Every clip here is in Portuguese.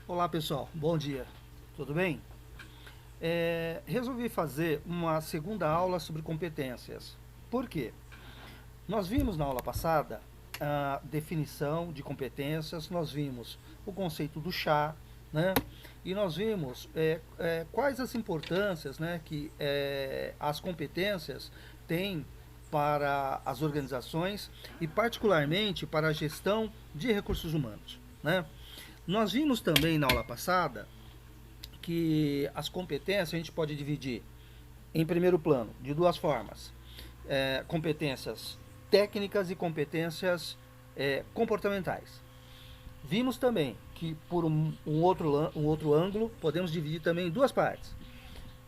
Olá pessoal, bom dia, tudo bem? Resolvi fazer uma segunda aula sobre competências. Por quê? Nós vimos na aula passada a definição de competências, nós vimos o conceito do chá, né? E nós vimos quais as importâncias, né, que as competências têm para as organizações e particularmente para a gestão de recursos humanos, né? Nós vimos também na aula passada que as competências a gente pode dividir em primeiro plano de duas formas: competências técnicas e competências comportamentais. Vimos também que por um outro ângulo podemos dividir também em duas partes: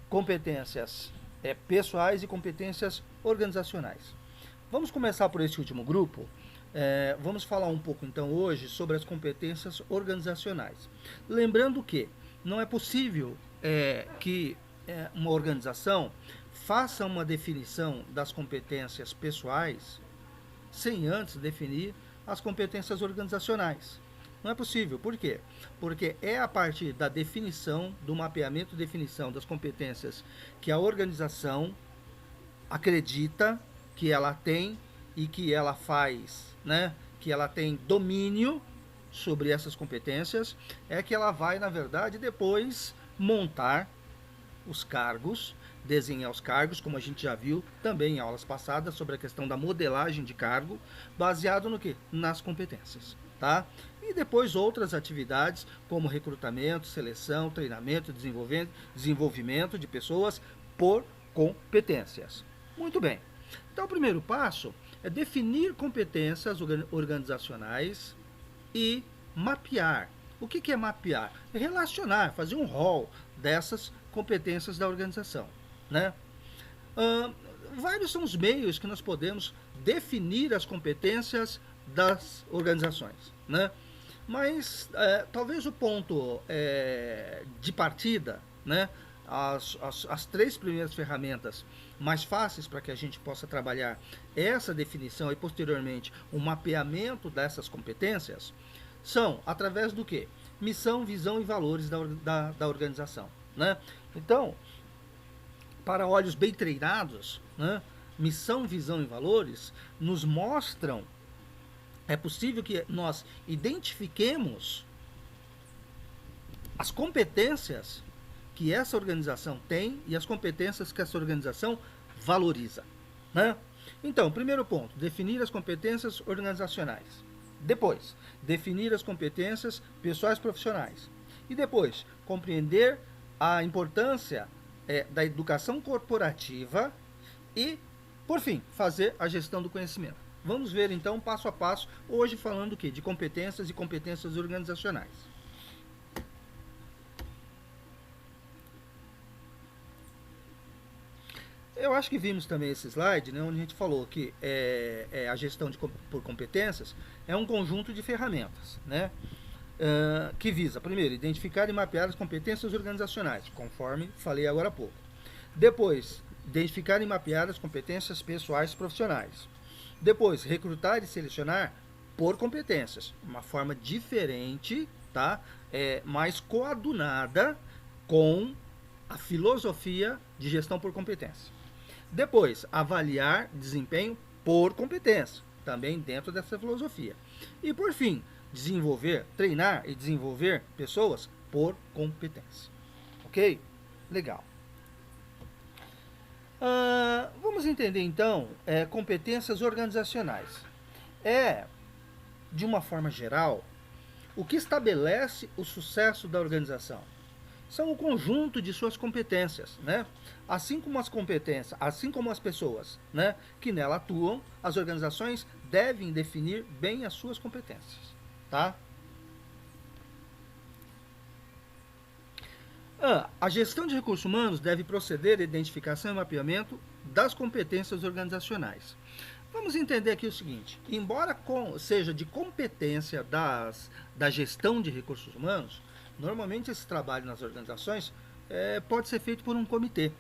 competências pessoais e competências organizacionais. Vamos começar por esse último grupo. Vamos falar um pouco então hoje sobre as competências organizacionais. Lembrando que não é possível que uma organização faça uma definição das competências pessoais sem antes definir as competências organizacionais. Não é possível. Por quê? Porque é a partir da definição, do mapeamento e definição das competências que a organização acredita que ela tem e que ela faz, né? Que ela tem domínio sobre essas competências, é que ela vai, na verdade, depois montar os cargos, desenhar os cargos, como a gente já viu também em aulas passadas sobre a questão da modelagem de cargo, baseado no que? Nas competências, tá? E depois outras atividades como recrutamento, seleção, treinamento, desenvolvimento de pessoas por competências. Muito bem. Então, o primeiro passo é definir competências organizacionais e mapear. O que é mapear? É relacionar, fazer um rol dessas competências da organização, né? Uh, Vários são os meios que nós podemos definir as competências das organizações, né? Mas talvez o ponto de partida, né? As três primeiras ferramentas mais fáceis para que a gente possa trabalhar essa definição e posteriormente o mapeamento dessas competências são através do que? Missão, visão e valores da organização, né? Então, para olhos bem treinados, né, missão, visão e valores nos mostram, é possível que nós identifiquemos as competências que essa organização tem e as competências que essa organização valoriza, né? Então, primeiro ponto, definir as competências organizacionais. Depois, definir as competências pessoais profissionais. E depois, compreender a importância da educação corporativa e, por fim, fazer a gestão do conhecimento. Vamos ver então passo a passo, hoje falando o quê? De competências e competências organizacionais. Eu acho que vimos também esse slide, né, onde a gente falou que a gestão por competências é um conjunto de ferramentas, né, que visa, primeiro, identificar e mapear as competências organizacionais, conforme falei agora há pouco. Depois, identificar e mapear as competências pessoais e profissionais. Depois, recrutar e selecionar por competências, uma forma diferente, tá? Mais coadunada com a filosofia de gestão por competência. Depois, avaliar desempenho por competência, também dentro dessa filosofia. E por fim, desenvolver, treinar e desenvolver pessoas por competência. Ok? Legal. Vamos entender então competências organizacionais. De uma forma geral, o que estabelece o sucesso da organização são o conjunto de suas competências, né? Assim como as competências, assim como as pessoas, né, que nela atuam, as organizações devem definir bem as suas competências, tá? A gestão de recursos humanos deve proceder à identificação e mapeamento das competências organizacionais. Vamos entender aqui o seguinte: embora seja de competência da gestão de recursos humanos, normalmente esse trabalho nas organizações pode ser feito por um comitê,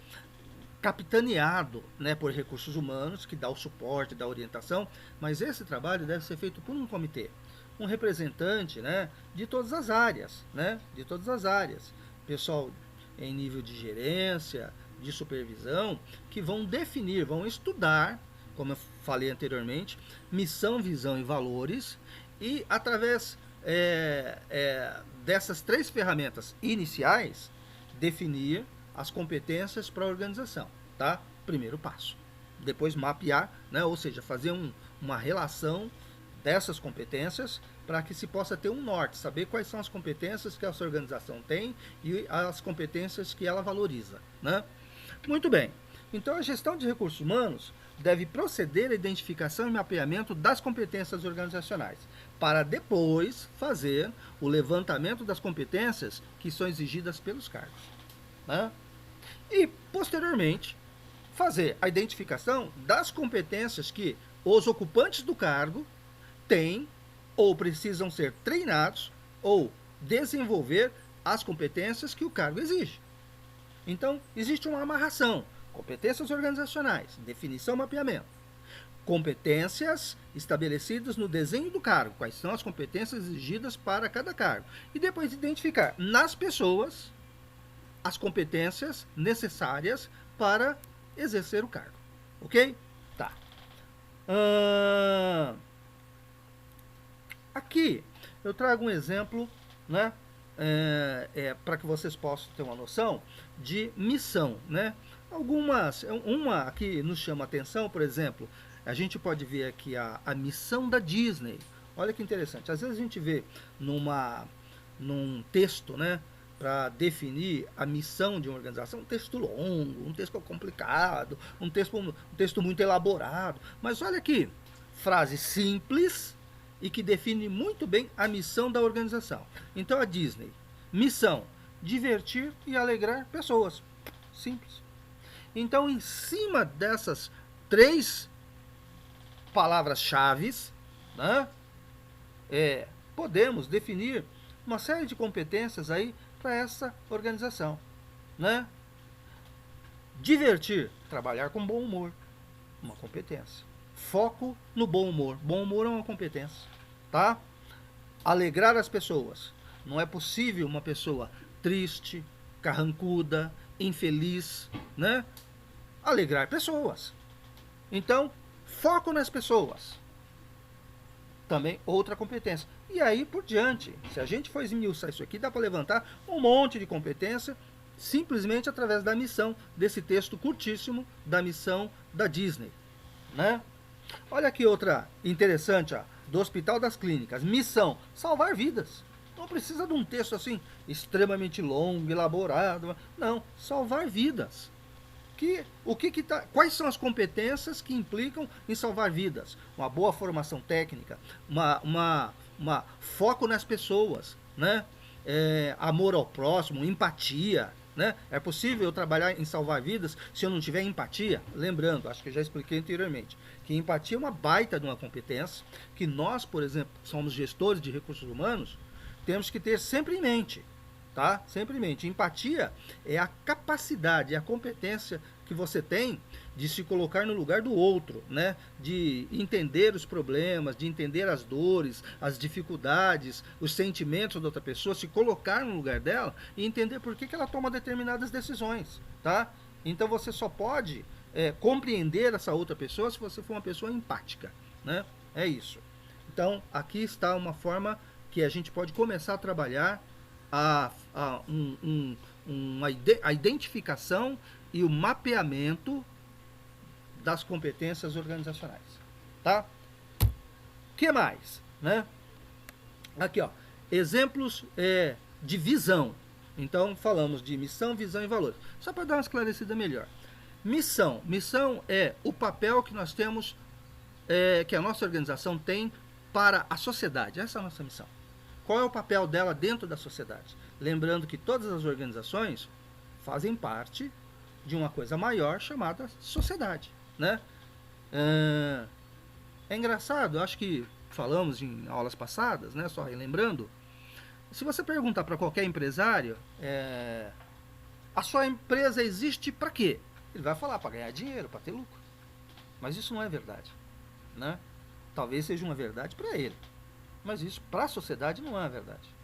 capitaneado, né, por recursos humanos, que dá o suporte, dá a orientação, mas esse trabalho deve ser feito por um comitê. um representante, né, de todas as áreas, né, de todas as áreas. Pessoal em nível de gerência, de supervisão, que vão definir, vão estudar, como eu falei anteriormente, missão, visão e valores, e através dessas 3 ferramentas iniciais, definir as competências para a organização, tá? Primeiro passo. Depois mapear, né? Ou seja, fazer uma relação dessas competências para que se possa ter um norte, saber quais são as competências que essa organização tem e as competências que ela valoriza, né? Muito bem. Então, a gestão de recursos humanos deve proceder à identificação e mapeamento das competências organizacionais, para depois fazer o levantamento das competências que são exigidas pelos cargos, né? E, posteriormente, fazer a identificação das competências que os ocupantes do cargo têm ou precisam ser treinados ou desenvolver as competências que o cargo exige. Então, existe uma amarração. Competências organizacionais, definição e mapeamento. Competências estabelecidas no desenho do cargo, quais são as competências exigidas para cada cargo. E depois identificar nas pessoas as competências necessárias para exercer o cargo. Ok? Tá. Aqui eu trago um exemplo, né? Para que vocês possam ter uma noção de missão, né? Uma aqui nos chama a atenção, por exemplo, a gente pode ver aqui a missão da Disney. Olha que interessante. Às vezes a gente vê num texto, né, para definir a missão de uma organização, um texto longo, um texto complicado, um texto muito elaborado. Mas olha aqui, frase simples e que define muito bem a missão da organização. Então a Disney, missão, divertir e alegrar pessoas. Simples. Então, em cima dessas 3 palavras-chave, né, podemos definir uma série de competências aí para essa organização, né? Divertir, trabalhar com bom humor, uma competência. Foco no bom humor. Bom humor é uma competência, tá? Alegrar as pessoas. Não é possível uma pessoa triste, carrancuda, infeliz, né? Alegrar pessoas. Então, foco nas pessoas. Também outra competência. E aí por diante. Se a gente for esmiuçar isso aqui, dá para levantar um monte de competência simplesmente através da missão desse texto curtíssimo da missão da Disney, né? Olha aqui outra interessante, ó, do Hospital das Clínicas. Missão: salvar vidas. Não precisa de um texto assim extremamente longo, elaborado. Não, salvar vidas. Quais são as competências que implicam em salvar vidas? Uma boa formação técnica, foco nas pessoas, né? Amor ao próximo, empatia, né? É possível eu trabalhar em salvar vidas se eu não tiver empatia? Lembrando, acho que eu já expliquei anteriormente, que empatia é uma baita de uma competência que nós, por exemplo, somos gestores de recursos humanos, temos que ter sempre em mente. Tá? Sempre em mente. Empatia é a capacidade, é a competência que você tem de se colocar no lugar do outro, né? De entender os problemas, de entender as dores, as dificuldades, os sentimentos da outra pessoa, se colocar no lugar dela e entender por que ela toma determinadas decisões, tá? Então você só pode compreender essa outra pessoa se você for uma pessoa empática, né? É isso. Então aqui está uma forma que a gente pode começar a trabalhar a identificação e o mapeamento das competências organizacionais, tá? Que mais, né? Aqui, ó, exemplos de visão. Então falamos de missão, visão e valores. Só para dar uma esclarecida melhor. Missão é o papel que nós temos, que a nossa organização tem para a sociedade. Essa é a nossa missão. Qual é o papel dela dentro da sociedade? Lembrando que todas as organizações fazem parte de uma coisa maior chamada sociedade, né? É engraçado, acho que falamos em aulas passadas, né? Só relembrando, se você perguntar para qualquer empresário, a sua empresa existe para quê? Ele vai falar para ganhar dinheiro, para ter lucro. Mas isso não é verdade, né? Talvez seja uma verdade para ele, Mas isso para a sociedade não é verdade.